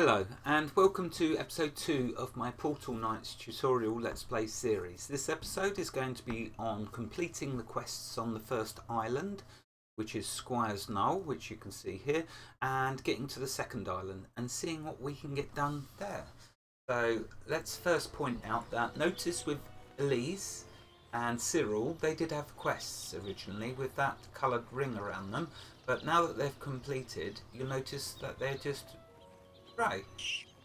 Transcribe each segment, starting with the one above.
Hello and welcome to episode 2 of my Portal Knights tutorial Let's Play series. This episode is going to be on completing the quests on the first island, which is Squire's Knoll, which you can see here, and getting to the second island and seeing what we can get done there. So let's first point out that notice with Elise and Cyril, they did have quests originally with that coloured ring around them, but now that they've completed, you'll notice that they're just grey.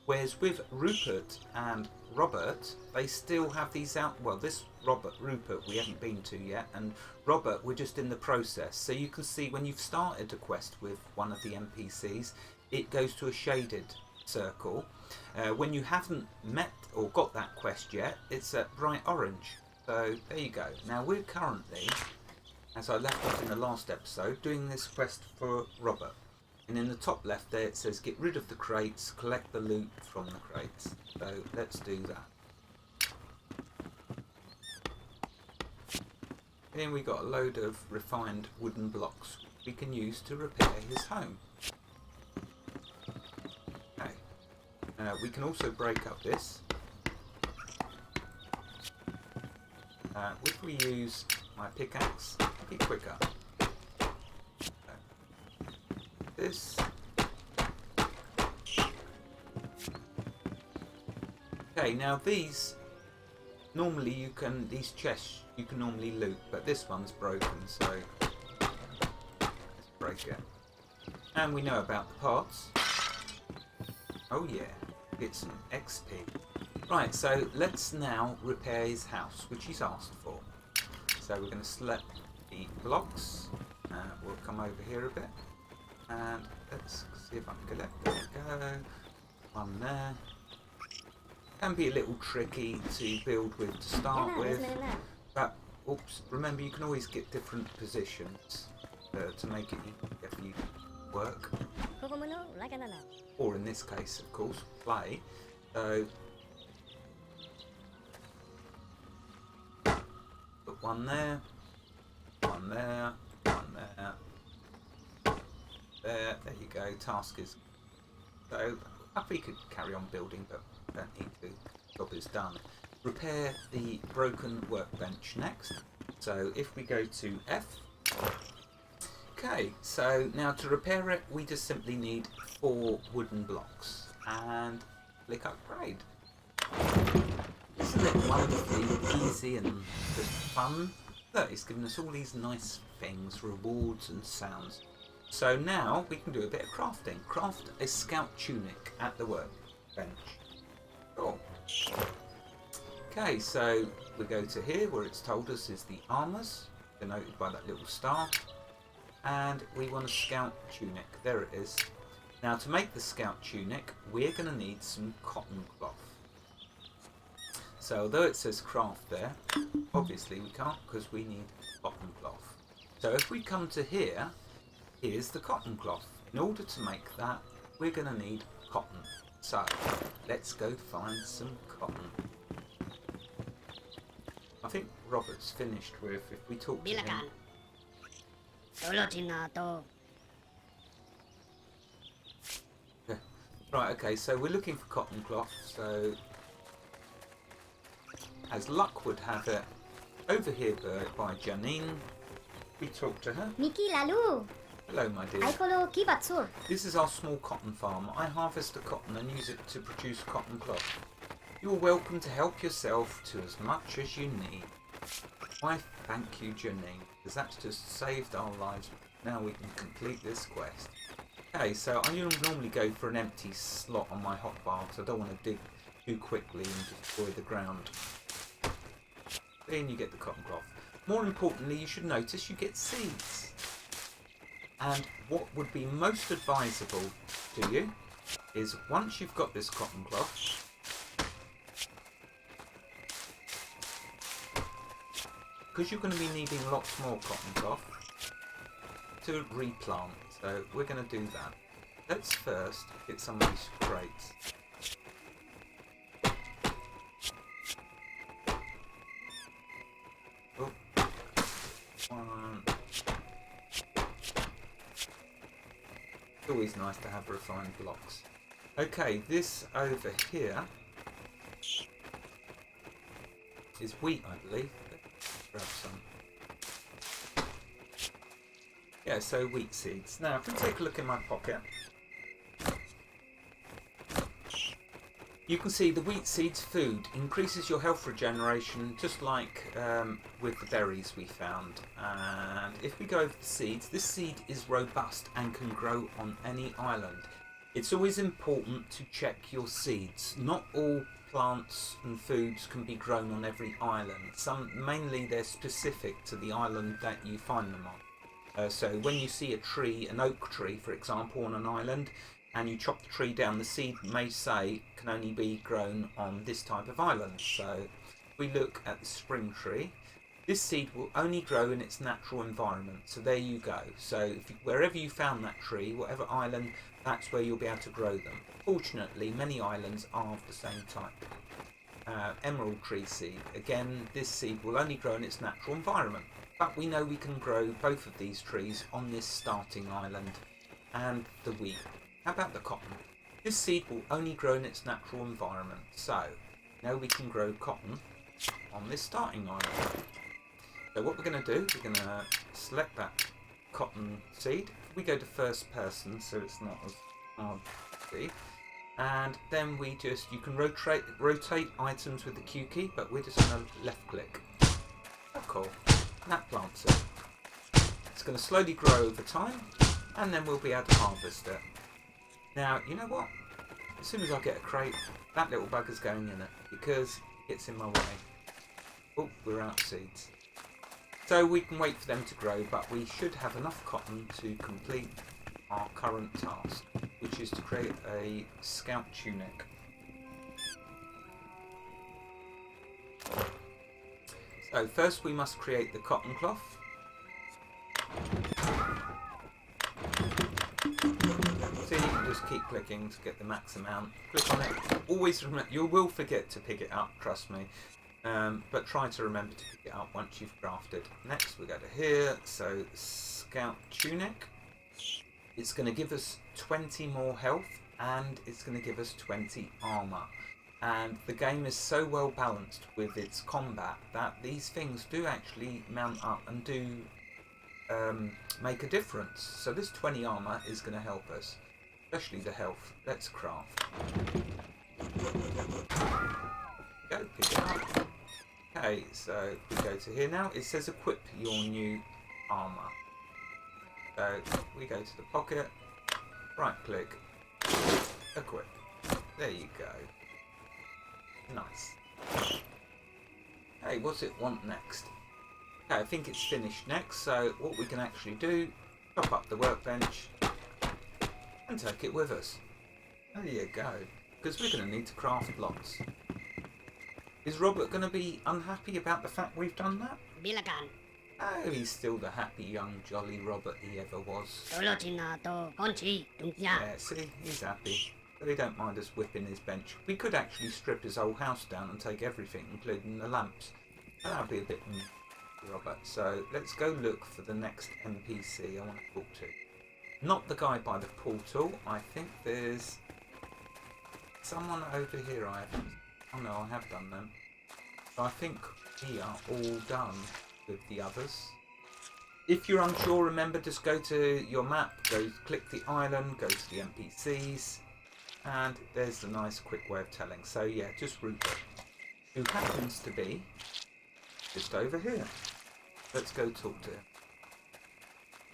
Whereas with Rupert and Robert, they still have these out. Well, this Rupert we haven't been to yet, and Robert we're just in the process. So you can see when you've started a quest with one of the NPCs, it goes to a shaded circle. When you haven't met or got that quest yet, it's at bright orange. So there you go. Now we're currently, as I left off in the last episode, doing this quest for Robert. And in the top left there it says get rid of the crates, collect the loot from the crates. So let's do that. Then we got a load of refined wooden blocks we can use to repair his home. Okay. We can also break up this. If we use my pickaxe, it'll be quicker. This. Okay, now these normally these chests you can normally loot, but this one's broken, so let's break it. And we know about the parts. Oh yeah, get some XP. Right, so let's now repair his house, which he's asked for. So we're going to select the blocks. We'll come over here a bit. And let's see if I can collect. There we go. One there. Can be a little tricky to build with to start with, but oops, remember you can always get different positions to make it easier for you to work. Or in this case, of course, play. So put one there, one there, one there. There you go, task is... So, we could carry on building, but don't need to. Job is done. Repair the broken workbench next. So, if we go to F... Okay, so now to repair it, we just simply need 4 wooden blocks. And click upgrade. Isn't it wonderfully easy and just fun? Look, it's given us all these nice things, rewards and sounds. So now we can do a bit of crafting. Craft a scout tunic at the workbench. Cool. Okay, so we go to here where it's told us is the armours, denoted by that little star. And we want a scout tunic. There it is. Now to make the scout tunic, we're going to need some cotton cloth. So although it says craft there, obviously we can't because we need cotton cloth. So if we come to here, here's the cotton cloth. In order to make that, we're going to need cotton. So, let's go find some cotton. I think Robert's finished with, if we talk to him... Right, okay, so we're looking for cotton cloth, so... As luck would have it, over here by Janine, we talk to her. Miki Lalu. Hello, my dear. Aikolo Kibatsur. This is our small cotton farm. I harvest the cotton and use it to produce cotton cloth. You are welcome to help yourself to as much as you need. Why, thank you, Janine, because that's just saved our lives. Now we can complete this quest. Okay, so I normally go for an empty slot on my hotbar because I don't want to dig too quickly and destroy the ground. Then you get the cotton cloth. More importantly, you should notice you get seeds. And what would be most advisable to you is once you've got this cotton cloth, because you're going to be needing lots more cotton cloth to replant. So we're going to do that. Let's first get some of these crates. Oh, one. It's always nice to have refined blocks. Okay, this over here is wheat, I believe. Let's grab some. Yeah, so wheat seeds. Now, if we take a look in my pocket, you can see the wheat seeds food increases your health regeneration, just like with the berries we found. And if we go over the seeds, this seed is robust and can grow on any island. It's always important to check your seeds. Not all plants and foods can be grown on every island. Mainly they're specific to the island that you find them on. So when you see a tree, an oak tree for example, on an island, and you chop the tree down, the seed may say can only be grown on this type of island. So if we look at the spring tree, this seed will only grow in its natural environment. So there you go. So wherever you found that tree, whatever island, that's where you'll be able to grow them. Fortunately, many islands are of the same type. Emerald tree seed. Again, this seed will only grow in its natural environment. But we know we can grow both of these trees on this starting island. And the wheat. How about the cotton? This seed will only grow in its natural environment. So, now we can grow cotton on this starting island. So what we're going to do, we're going to select that cotton seed. We go to first person, so it's not as hard to see. And then you can rotate items with the Q key, but we're just going to left click. Oh, cool. And that plants it. It's going to slowly grow over time, and then we'll be able to harvest it. Now, you know what? As soon as I get a crate, that little bugger's going in it, because it's in my way. Oh, we're out of seeds. So we can wait for them to grow, but we should have enough cotton to complete our current task, which is to create a scout tunic. So first we must create the cotton cloth. So you can just keep clicking to get the max amount. Click on it. Always remember, you will forget to pick it up, trust me. But try to remember to pick it up once you've crafted. Next we go to here, so Scout Tunic. It's going to give us 20 more health and it's going to give us 20 armour. And the game is so well balanced with its combat that these things do actually mount up and do make a difference. So this 20 armour is going to help us, especially the health. Let's craft. Go, pick it up. Okay, so we go to here now. It says equip your new armour. So we go to the pocket, right click, equip. There you go. Nice. Hey, what's it want next? Okay, I think it's finished next, so what we can actually do, chop up the workbench and take it with us. There you go. Because we're going to need to craft lots. Is Robert going to be unhappy about the fact we've done that? Bilakan. Oh, he's still the happy young jolly Robert he ever was. Yeah, see, he's happy. So he don't mind us whipping his bench. We could actually strip his whole house down and take everything, including the lamps. That would be a bit Robert. So let's go look for the next NPC I want to talk to. Not the guy by the portal. I think there's someone over here. Oh no, I have done them. So I think we are all done with the others. If you're unsure, remember, just go to your map, click the island, go to the NPCs, and there's the nice quick way of telling. So yeah, just Rupert, who happens to be just over here. Let's go talk to him.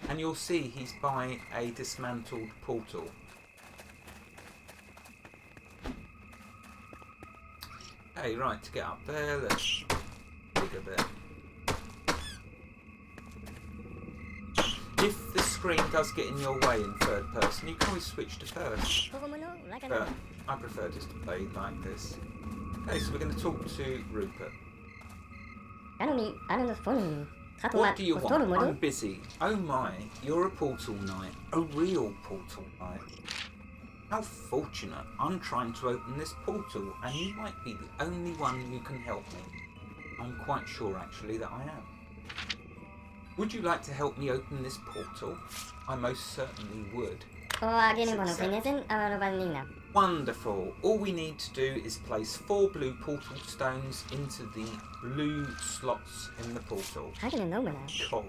And you'll see he's by a dismantled portal. Hey, right, to get up there, let's dig a bit. If the screen does get in your way in third person, you can always switch to first. But I prefer just to play like this. Okay, so we're going to talk to Rupert. What do you want? I'm busy. Oh my, you're a portal knight. A real portal knight. How fortunate. I'm trying to open this portal and you might be the only one who can help me. I'm quite sure actually that I am. Would you like to help me open this portal? I most certainly would. Wonderful. All we need to do is place 4 blue portal stones into the blue slots in the portal. How can I know that? Cool.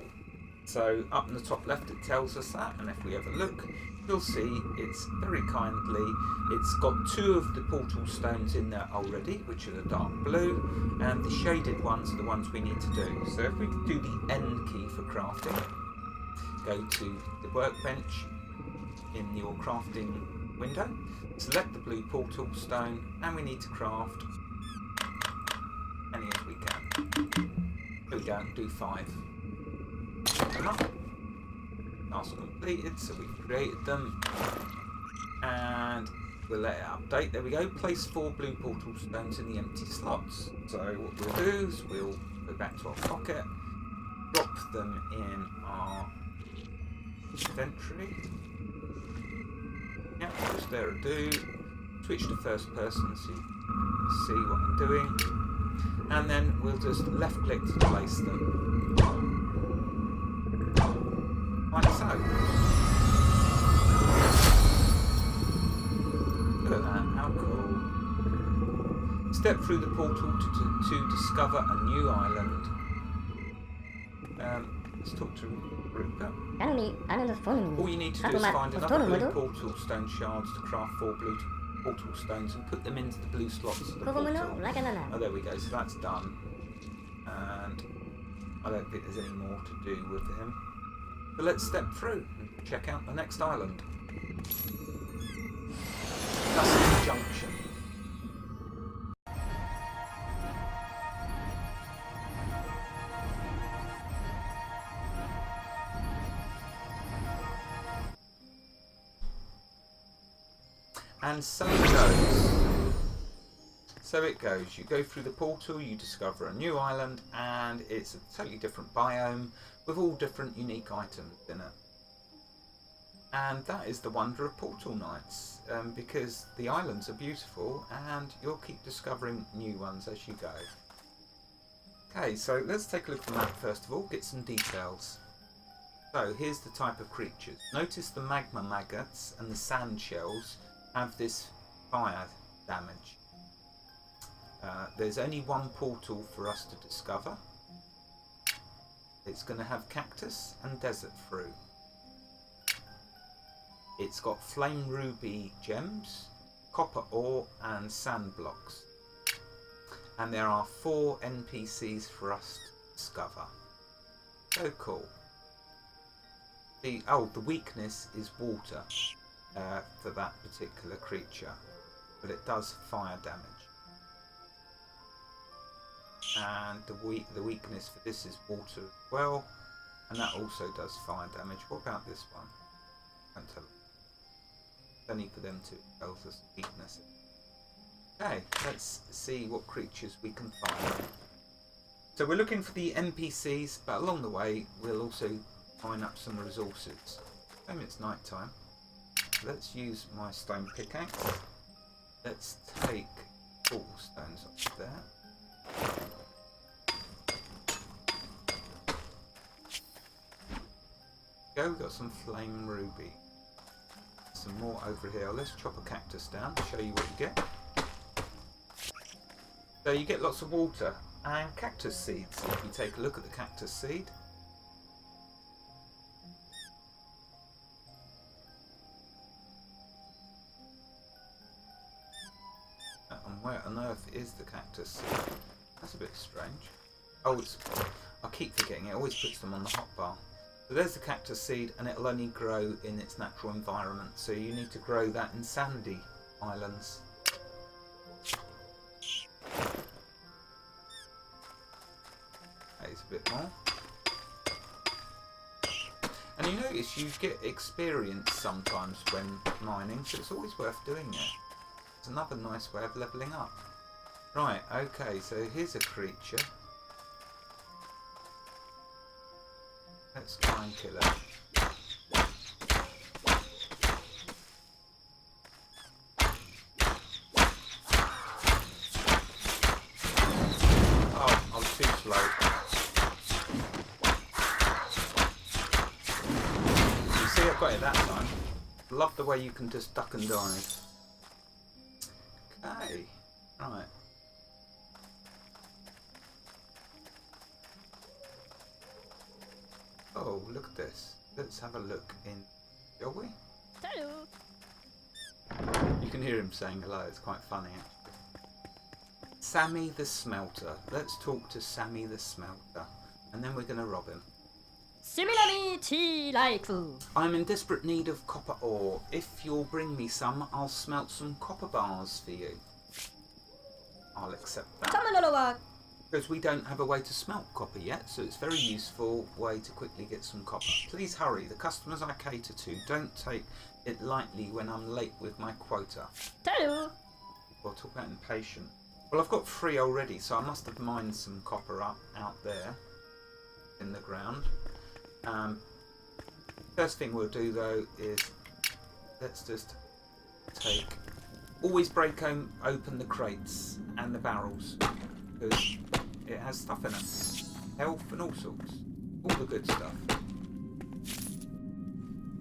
So up in the top left it tells us that, and if we have a look, you'll see it's very kindly, it's got 2 of the portal stones in there already, which are the dark blue, and the shaded ones are the ones we need to do. So if we do the N key for crafting, go to the workbench in your crafting window, select the blue portal stone, and we need to craft any as we can. Here we go, and do 5. Check them up. Task completed, so we've created them. And we'll let it update. There we go. Place 4 blue portal stones in the empty slots. So what we'll do is we'll go back to our pocket, drop them in our inventory. Yep, just there a do. Switch to first person so you can see what I'm doing. And then we'll just left click to place them. Like so. Look at that, how cool. Step through the portal to discover a new island. Let's talk to Rupert. All you need to do is find another blue portal stone shards to craft 4 blue portal stones and put them into the blue slots of the portal. Oh, there we go, so that's done. And I don't think there's any more to do with him. But let's step through and check out the next island. Dusty Junction. And so it goes. So it goes. You go through the portal, you discover a new island, and it's a totally different biome with all different unique items in it. And that is the wonder of Portal Nights, because the islands are beautiful and you'll keep discovering new ones as you go. Okay, so let's take a look at the map first of all, get some details. So here's the type of creatures. Notice the magma maggots and the sand shells have this fire damage. There's only one portal for us to discover. It's going to have cactus and desert fruit. It's got flame ruby gems, copper ore and sand blocks. And there are 4 NPCs for us to discover. So cool. The weakness is water for that particular creature, but it does fire damage. And the weakness for this is water as well, and that also does fire damage. What about this one? Can't tell. It's only for them to tell us weakness. Okay, let's see what creatures we can find. So we're looking for the NPCs, but along the way we'll also mine up some resources. It's night time. Let's use my stone pickaxe. Let's take portal stones off there. Go, we've got some flame ruby. Some more over here. Let's chop a cactus down to show you what you get. So you get lots of water and cactus seeds. If you take a look at the cactus seed. And where on earth is the cactus seed? That's a bit strange. Oh, I keep forgetting, it always puts them on the hotbar. So there's the cactus seed, and it'll only grow in its natural environment, so you need to grow that in sandy islands. There's a bit more. And you notice you get experience sometimes when mining, so it's always worth doing it. It's another nice way of levelling up. Right, okay, so here's a creature. Let's try and kill her. Oh, I was too slow. You see, I got it that time. Love the way you can just duck and dive. Hey, right. Oh, look at this. Let's have a look in, shall we? Hello. You can hear him saying hello, it's quite funny actually. Sammy the Smelter. Let's talk to Sammy the Smelter. And then we're going to rob him. Similarly, tea like food. I'm in desperate need of copper ore. If you'll bring me some, I'll smelt some copper bars for you. I'll accept that. Because we don't have a way to smelt copper yet, so it's a very useful way to quickly get some copper. Please hurry, the customers I cater to don't take it lightly when I'm late with my quota. Hello. We'll talk about impatient. Well, I've got 3 already, so I must have mined some copper up out there in the ground. First thing we'll do though is let's just take. Always break open the crates and the barrels because it has stuff in them, health and all sorts, all the good stuff.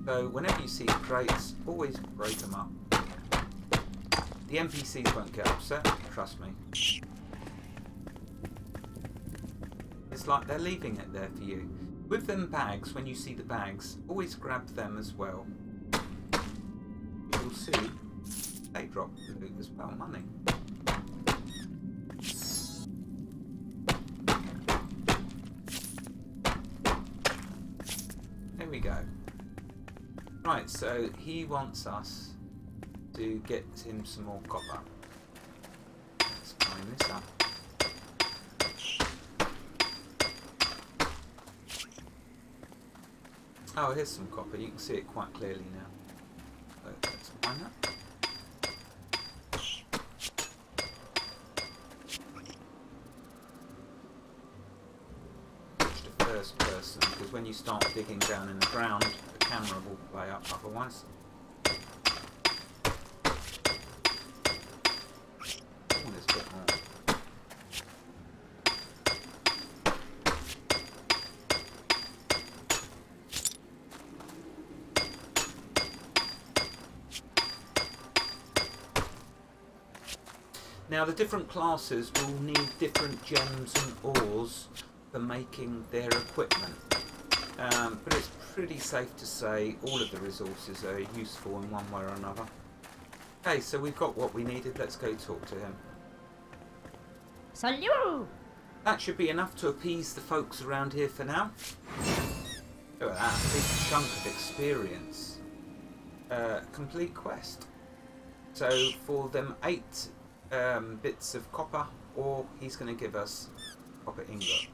So whenever you see crates, always break them up. The NPCs won't get upset, trust me. It's like they're leaving it there for you. With them bags, when you see the bags, always grab them as well. You'll see they drop loot as well, money. There we go. Right, so he wants us to get him some more copper. Let's climb this up. Oh, here's some copper. You can see it quite clearly now. So let's find that. Switch to first person, because when you start digging down in the ground, the camera will play up otherwise. Oh, there's a bit more. Now the different classes will need different gems and ores for making their equipment, but it's pretty safe to say all of the resources are useful in one way or another. Okay, so we've got what we needed, let's go talk to him. Salut. That should be enough to appease the folks around here for now. Look at that, big chunk of experience. Complete quest. So for them 8 bits of copper, or he's going to give us copper ingot.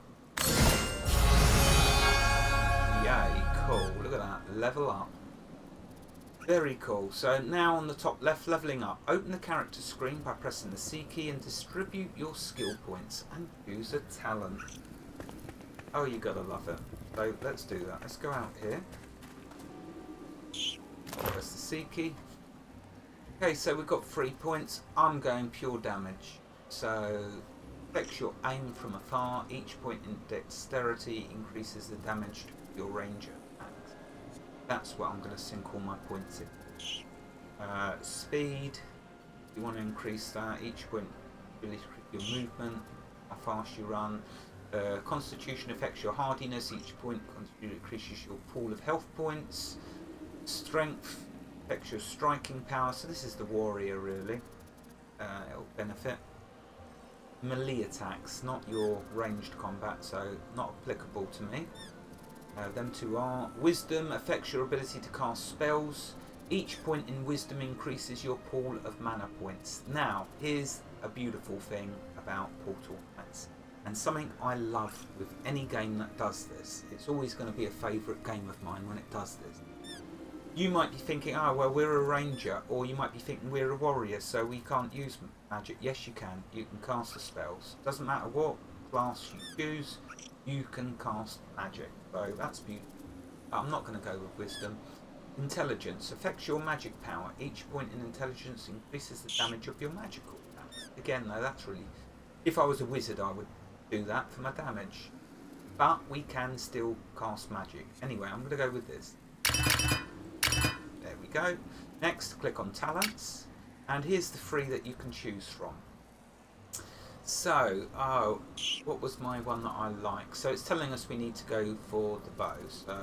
Yay, cool. Look at that. Level up. Very cool. So now on the top left, leveling up. Open the character screen by pressing the C key and distribute your skill points and choose a talent. Oh, you gotta love it. So let's do that. Let's go out here. Press the C key. Okay, so we've got 3 points. I'm going pure damage. So, affects your aim from afar. Each point in dexterity increases the damage to your ranger. That's what I'm going to sink all my points in. Speed. You want to increase that. Each point will increase your movement, how fast you run. Constitution affects your hardiness. Each point increases your pool of health points. Strength affects your striking power, so this is the warrior really. It'll benefit. Melee attacks, not your ranged combat, so not applicable to me. Them two are. Wisdom affects your ability to cast spells. Each point in wisdom increases your pool of mana points. Now, here's a beautiful thing about Portal Knights, and something I love with any game that does this. It's always going to be a favourite game of mine when it does this. You might be thinking, oh, well, we're a ranger, or you might be thinking we're a warrior, so we can't use magic. Yes, you can. You can cast the spells. Doesn't matter what class you choose, you can cast magic. So that's beautiful. I'm not going to go with wisdom. Intelligence affects your magic power. Each point in intelligence increases the damage of your magical attacks. Again, though, that's really... If I was a wizard, I would do that for my damage. But we can still cast magic. Anyway, I'm going to go with this. There we go. Next, click on talents. And here's the 3 that you can choose from. So, what was my one that I like? So it's telling us we need to go for the bow. So,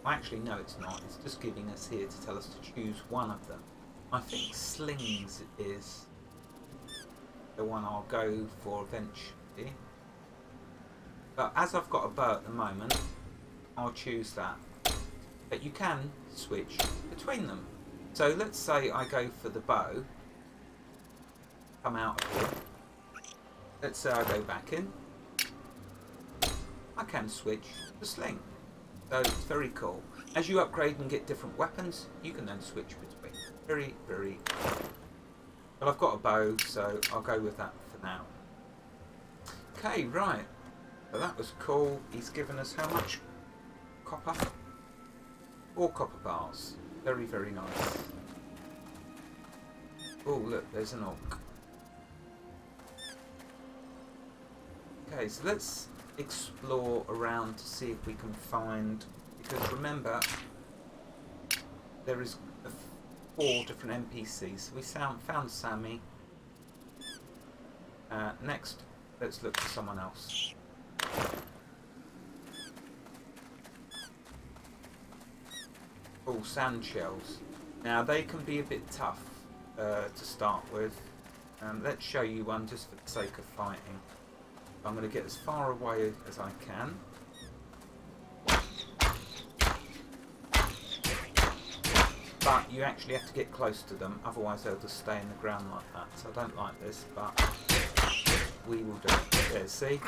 actually no it's not. It's just giving us here to tell us to choose one of them. I think slings is the one I'll go for eventually. But as I've got a bow at the moment, I'll choose that. But you can switch between them. So let's say I go for the bow. Come out of here. Let's say I go back in. I can switch the sling. So it's very cool. As you upgrade and get different weapons, you can then switch between. Very, very cool. But I've got a bow, so I'll go with that for now. Okay, right. So that was cool. He's given us how much copper? 4 copper bars. Very, very nice. Oh, look, there's an orc. Okay, so let's explore around to see if we can find, because remember there is 4 different NPCs. We found Sammy. Next, let's look for someone else. Oh, sand shells. Now they can be a bit tough to start with. Let's show you one just for the sake of fighting. I'm going to get as far away as I can. But you actually have to get close to them, otherwise they'll just stay in the ground like that. So I don't like this, but we will do it. There, see?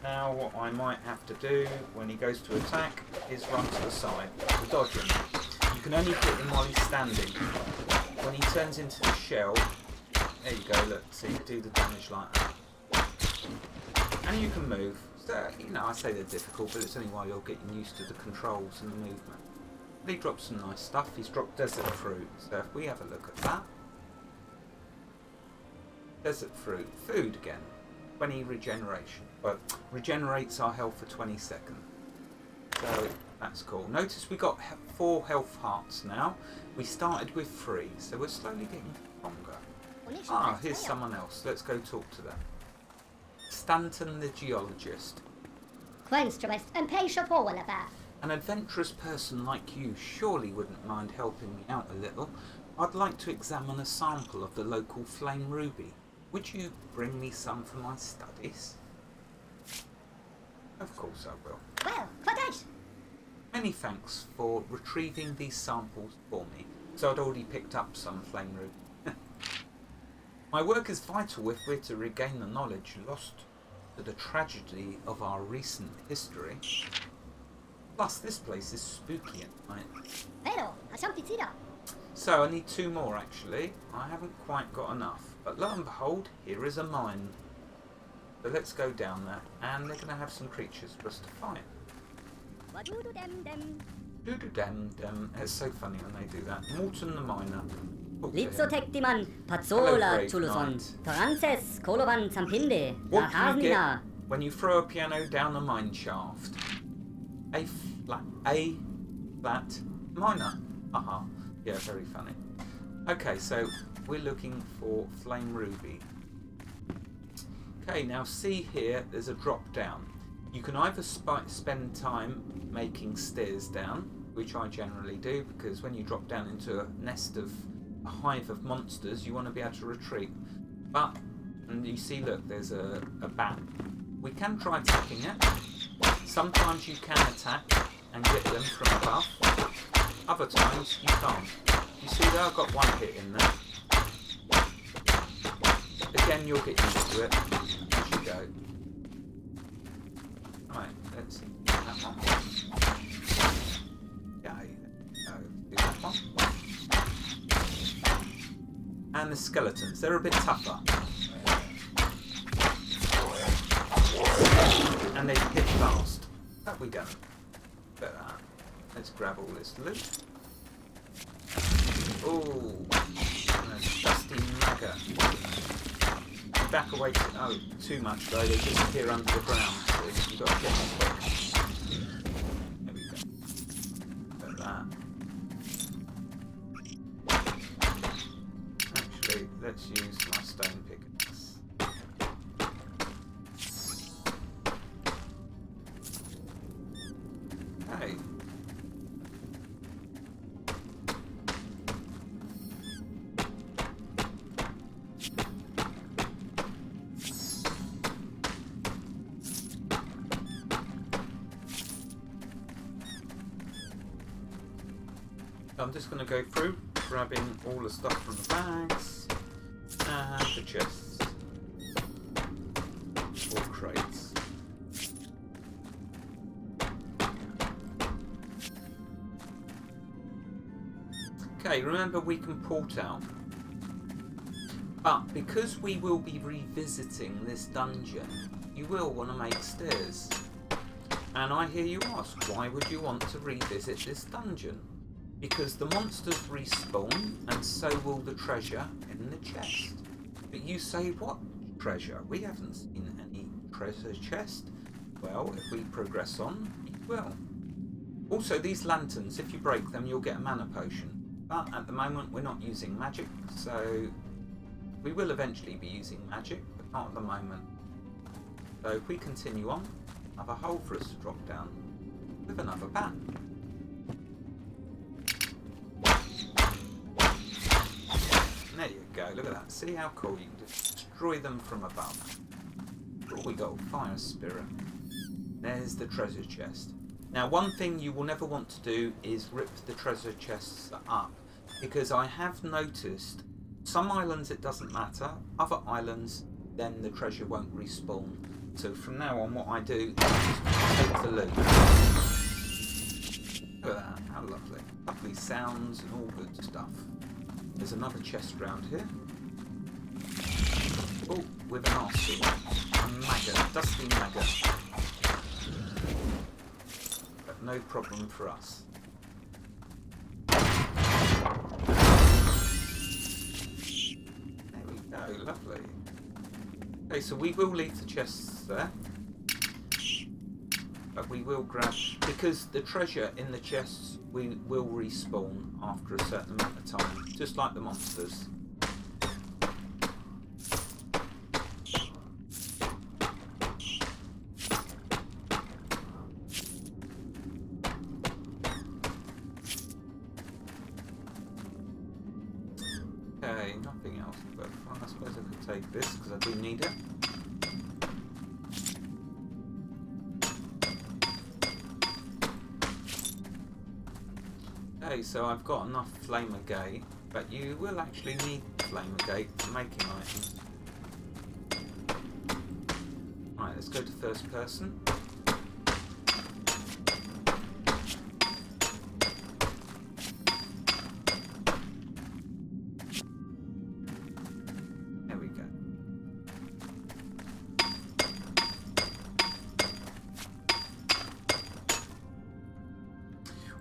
Now what I might have to do when he goes to attack is run to the side to dodge him. You can only hit him while he's standing. When he turns into the shell, there you go, look, see, do the damage like that. And you can move. So, you know, I say they're difficult, but it's only while you're getting used to the controls and the movement. But he dropped some nice stuff. He's dropped desert fruit. So if we have a look at that. Desert fruit. Food again. 20 regeneration. Well, regenerates our health for 20 seconds. So that's cool. Notice we got 4 health hearts now. We started with 3, so we're slowly getting stronger. Ah, here's someone else. Let's go talk to them. Stanton the geologist. An adventurous person like you surely wouldn't mind helping me out a little. I'd like to examine a sample of the local flame ruby. Would you bring me some for my studies? Of course I will. Well, for that. Many thanks for retrieving these samples for me. So I'd already picked up some flame ruby. My work is vital if we're to regain the knowledge lost to the tragedy of our recent history. Plus, this place is spooky at night. So I need 2 more actually. I haven't quite got enough. But lo and behold, here is a mine. So let's go down there, and they're going to have some creatures for us to fight. Do-do-dem-dem. It's so funny when they do that. Morton the miner. Litsotektiman Pazzola Chuluson Tarances Kolovan Sampinde What do you get when you throw a piano down a mine shaft? A flat minor. Haha. Yeah, very funny. Okay, so we're looking for flame ruby. Okay, now see here, there's a drop down. You can either spend time making stairs down, which I generally do, because when you drop down into a hive of monsters, you want to be able to retreat. But, and you see, look, there's a bat. We can try attacking it. Sometimes you can attack and get them from above. Other times you can't. You see there, I've got 1 hit in there. Again, you'll get used to it as you go. Right, let's see. That one. Yeah, do that one. And the skeletons, they're a bit tougher. And they hit fast. That we done. Better. Let's grab all this loot. Oh, and a dusty maggot. Back away too much though, they disappear under the ground, so you've got to get them quick. There we go. Like that. Actually, let's stone pickaxe. Okay. I'm just going to go through, grabbing all the stuff from the bags and the chests or crates. Okay, remember we can port out, but because we will be revisiting this dungeon, you will want to make stairs. And I hear you ask, why would you want to revisit this dungeon? Because the monsters respawn, and so will the treasure in the chest. But you say, what treasure? We haven't seen any treasure chest. Well, if we progress on, you will. Also, these lanterns, if you break them, you'll get a mana potion. But at the moment, we're not using magic, so we will eventually be using magic, but not at the moment. So if we continue on, another hole for us to drop down with another bat. There you go, look at that. See how cool you can destroy them from above. Oh, we got a fire spirit. There's the treasure chest. Now, one thing you will never want to do is rip the treasure chests up, because I have noticed some islands it doesn't matter, other islands then the treasure won't respawn. So from now on, what I do is just take the loot. Look at that, how lovely. Lovely sounds and all good stuff. There's another chest round here. Oh, with an nasty one. A maggot, dusty maggot. But no problem for us. There we go, lovely. Okay, so we will leave the chests there. But we will grab, because the treasure in the chests we will respawn after a certain amount of time, just like the monsters. Okay, nothing else, but I suppose I could take this because I do need it. Okay, so I've got enough flame agate, but you will actually need flame agate for making items. Right, let's go to first person. There we go.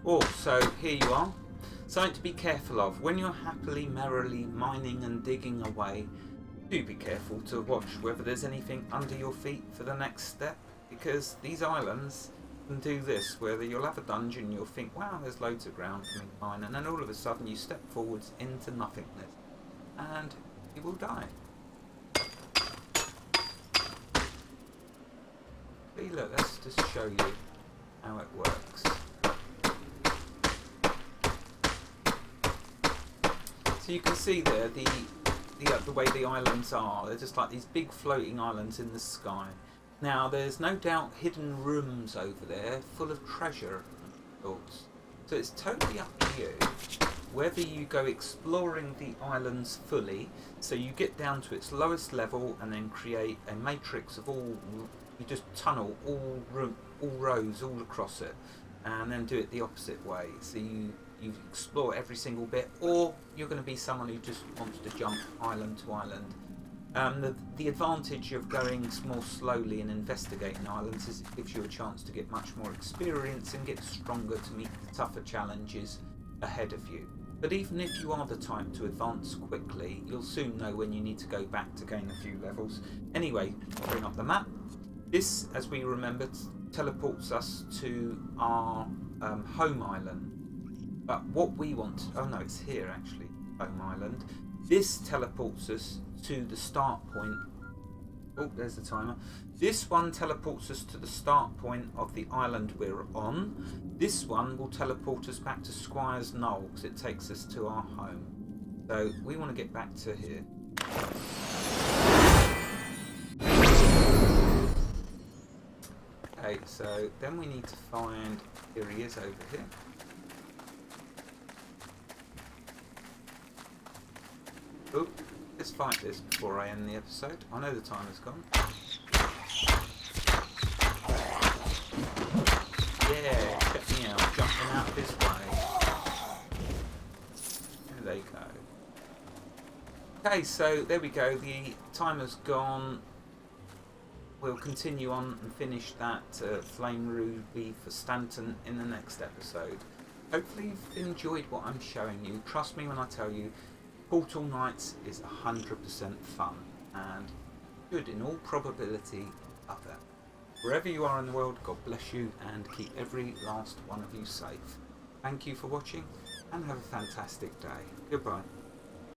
Oh, so here you are. Something to be careful of. When you're happily, merrily mining and digging away, do be careful to watch whether there's anything under your feet for the next step, because these islands can do this, where you'll have a dungeon, you'll think, wow, there's loads of ground for me to mine, and then all of a sudden you step forwards into nothingness, and you will die. See, look, let's just show you how it works. So you can see there the way the islands are. They're just like these big floating islands in the sky. Now there's no doubt hidden rooms over there full of treasure and thoughts. So it's totally up to you whether you go exploring the islands fully, so you get down to its lowest level and then create a matrix of all, you just tunnel all rows all across it, and then do it the opposite way. So you explore every single bit, or you're going to be someone who just wants to jump island to island. The advantage of going more slowly and investigating islands is it gives you a chance to get much more experience and get stronger to meet the tougher challenges ahead of you. But even if you are the type to advance quickly, you'll soon know when you need to go back to gain a few levels. Anyway, I'll bring up the map. This, as we remember, teleports us to our home island. But what we want, oh no, it's here actually, home island. This teleports us to the start point. Oh, there's the timer. This one teleports us to the start point of the island we're on. This one will teleport us back to Squire's Knoll because it takes us to our home. So we want to get back to here. Okay, so then we need to find... Here he is over here. Oh, let's fight this before I end the episode. I know the time has gone. Yeah, check me out, jumping out this way. There they go. Okay, so there we go, the timer's gone. We'll continue on and finish that Flame Ruby for Stanton in the next episode. Hopefully you've enjoyed what I'm showing you. Trust me when I tell you, Portal Knights is 100% fun and should in all probability love it. Wherever you are in the world, God bless you and keep every last one of you safe. Thank you for watching and have a fantastic day. Goodbye.